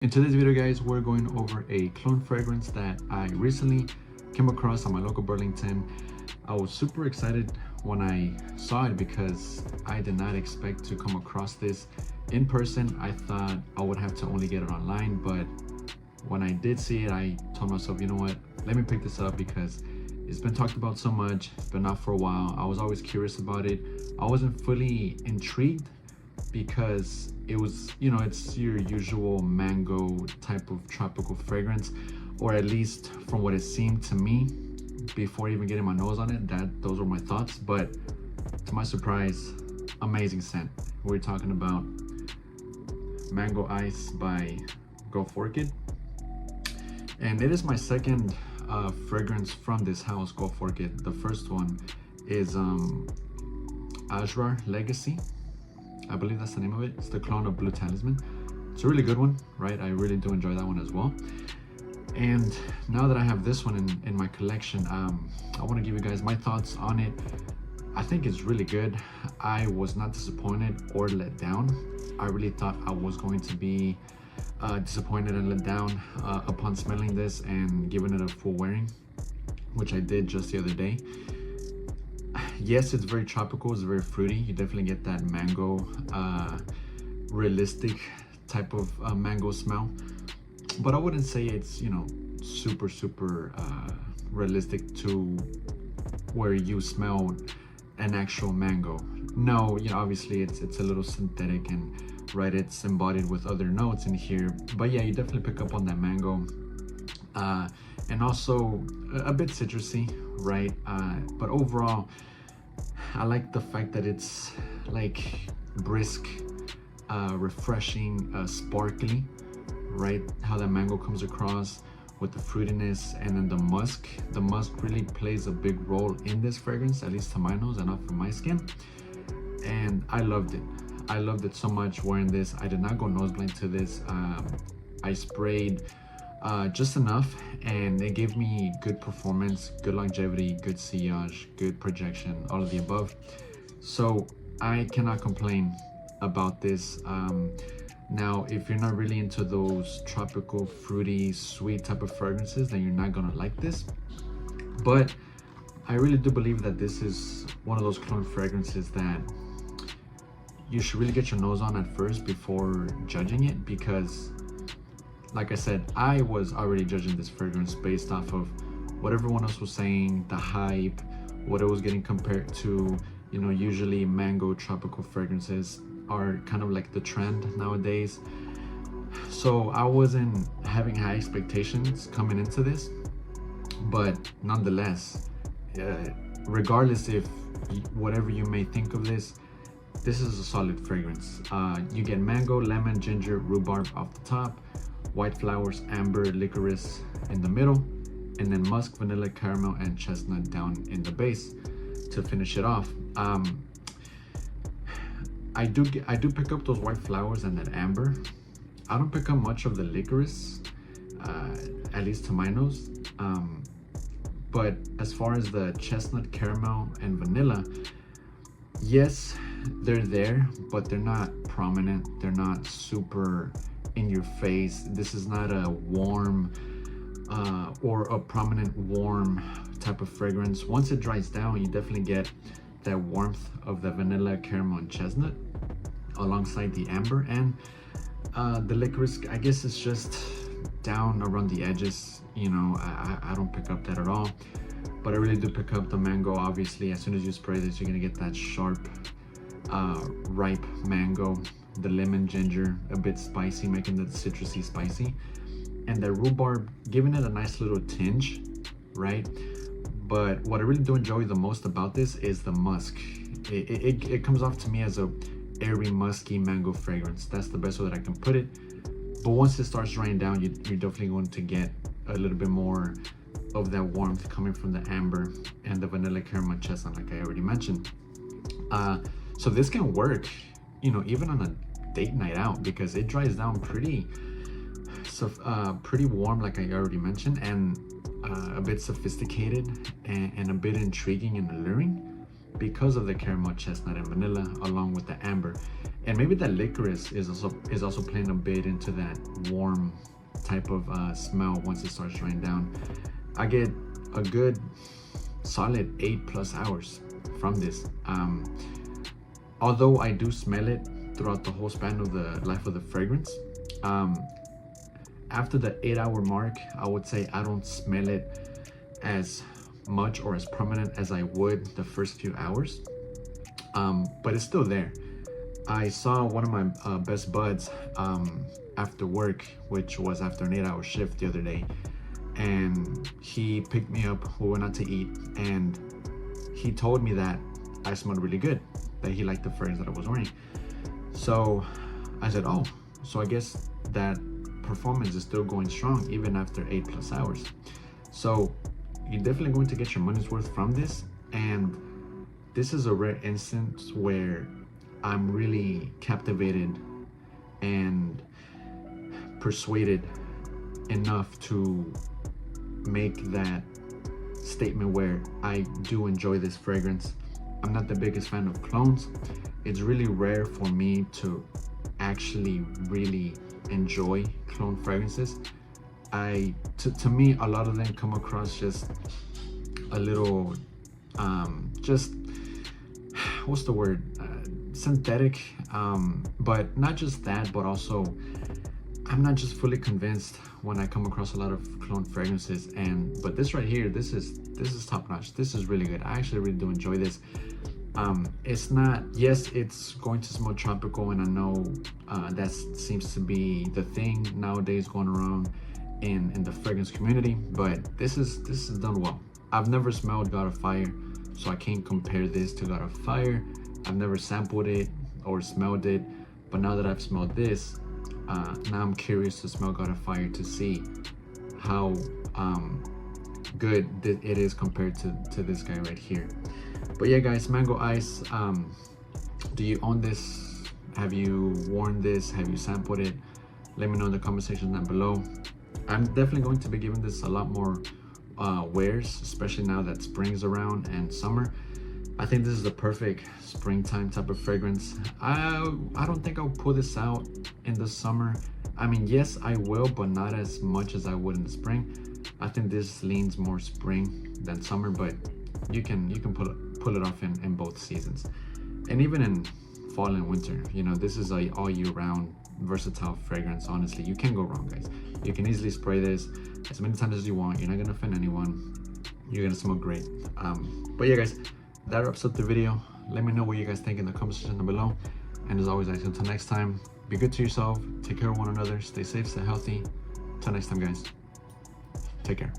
In today's video, guys, we're going over a clone fragrance that I recently came across on my local Burlington. I was super excited when I saw it because I did not expect to come across this in person. I thought I would have to only get it online, but when I did see it, I told myself, you know what, let me pick this up because it's been talked about so much. It's been out for a while. I was always curious about it. I wasn't fully intrigued because it was, it's your usual mango type of tropical fragrance, or at least from what it seemed to me before even getting my nose on it, those were my thoughts. But to my surprise, amazing scent. We're talking about Mango Ice by Orchid, and it is my second fragrance from this house, Orchid. The first one is Ajrar Legacy. I believe that's the name of it. It's the clone of Blue Talisman. It's a really good one, right? I really do enjoy that one as well. And now that I have this one in my collection, I want to give you guys my thoughts on it. I think it's really good. I was not disappointed or let down. I really thought I was going to be disappointed and let down upon smelling this and giving it a full wearing, which I did just the other day. Yes, it's very tropical, it's very fruity. You definitely get that mango, realistic type of mango smell. But I wouldn't say it's, super realistic to where you smell an actual mango. No, obviously it's a little synthetic and right, it's embodied with other notes in here. But yeah, you definitely pick up on that mango. And also a bit citrusy, right? But overall, I like the fact that it's like brisk, refreshing, sparkly, right? How that mango comes across with the fruitiness, and then the musk. The musk really plays a big role in this fragrance, at least to my nose and not for my skin. And I loved it. I loved it so much wearing this. I did not go nose blind to this. I sprayed just enough, and it gave me good performance, good longevity, good sillage, good projection, all of the above. So I cannot complain about this. Now, if you're not really into those tropical, fruity, sweet type of fragrances, then you're not gonna like this. But I really do believe that this is one of those clone fragrances that you should really get your nose on at first before judging it, because like I said, I was already judging this fragrance based off of what everyone else was saying, the hype, what it was getting compared to. Usually mango tropical fragrances are kind of like the trend nowadays. So I wasn't having high expectations coming into this, but nonetheless, regardless if whatever you may think of this is a solid fragrance. You get mango, lemon, ginger, rhubarb off the top, white flowers, amber, licorice in the middle, and then musk, vanilla, caramel, and chestnut down in the base to finish it off. I do pick up those white flowers and that amber. I don't pick up much of the licorice, at least to my nose. But as far as the chestnut, caramel, and vanilla, yes, they're there, but they're not prominent. They're not super in your face. This is not a warm or a prominent warm type of fragrance. Once it dries down, you definitely get that warmth of the vanilla, caramel, and chestnut alongside the amber, and the licorice, I guess it's just down around the edges. I don't pick up that at all, but I really do pick up the mango. Obviously, as soon as you spray this, you're gonna get that sharp, ripe mango, the lemon, ginger, a bit spicy, making the citrusy spicy, and the rhubarb giving it a nice little tinge, right? But what I really do enjoy the most about this is the musk. It comes off to me as a airy, musky mango fragrance. That's the best way that I can put it. But once it starts drying down, you're definitely going to get a little bit more of that warmth coming from the amber and the vanilla, caramel, chestnut, like I already mentioned. So this can work, even on a date night out, because it dries down pretty warm, like I already mentioned, and a bit sophisticated and a bit intriguing and alluring. because of the caramel, chestnut, and vanilla, along with the amber. And maybe that licorice is also playing a bit into that warm type of smell once it starts drying down. I get a good solid 8+ hours from this. Although I do smell it throughout the whole span of the life of the fragrance, after the 8-hour mark, I would say I don't smell it as much or as prominent as I would the first few hours, but it's still there. I saw one of my best buds after work, which was after an 8-hour shift the other day, and he picked me up. We went out to eat, and he told me that I smelled really good, that he liked the fragrance that I was wearing. So I said, oh, so I guess that performance is still going strong even after 8+ hours. So you're definitely going to get your money's worth from this. And this is a rare instance where I'm really captivated and persuaded enough to make that statement where I do enjoy this fragrance. I'm not the biggest fan of clones. It's really rare for me to actually really enjoy clone fragrances. To me, a lot of them come across just a little just, what's the word, synthetic, but not just that, but also I'm not just fully convinced when I come across a lot of clone fragrances. But this right here, this is top notch. This is really good. I actually really do enjoy this. It's not, yes, it's going to smell tropical, and I know that seems to be the thing nowadays going around in the fragrance community, but this is done well. I've never smelled God of Fire, so I can't compare this to God of Fire. I've never sampled it or smelled it, but now that I've smelled this, now I'm curious to smell God of Fire to see how good it is compared to this guy right here. But yeah, guys, Mango Ice, do you own this? Have you worn this? Have you sampled it? Let me know in the comment section down below. I'm definitely going to be giving this a lot more wears, especially now that spring's around and summer. I think this is the perfect springtime type of fragrance. I don't think I'll pull this out in the summer. I mean, yes, I will, but not as much as I would in the spring. I think this leans more spring than summer, but you can pull it off in both seasons, and even in fall and winter. You know, this is a all year round versatile fragrance. Honestly, you can't go wrong, guys. You can easily spray this as many times as you want. You're not gonna offend anyone. You're gonna smell great. But yeah, guys, that wraps up the video. Let me know what you guys think in the comment section down below. And as always, guys, until next time, be good to yourself, take care of one another, stay safe, stay healthy. Till next time, guys, take care.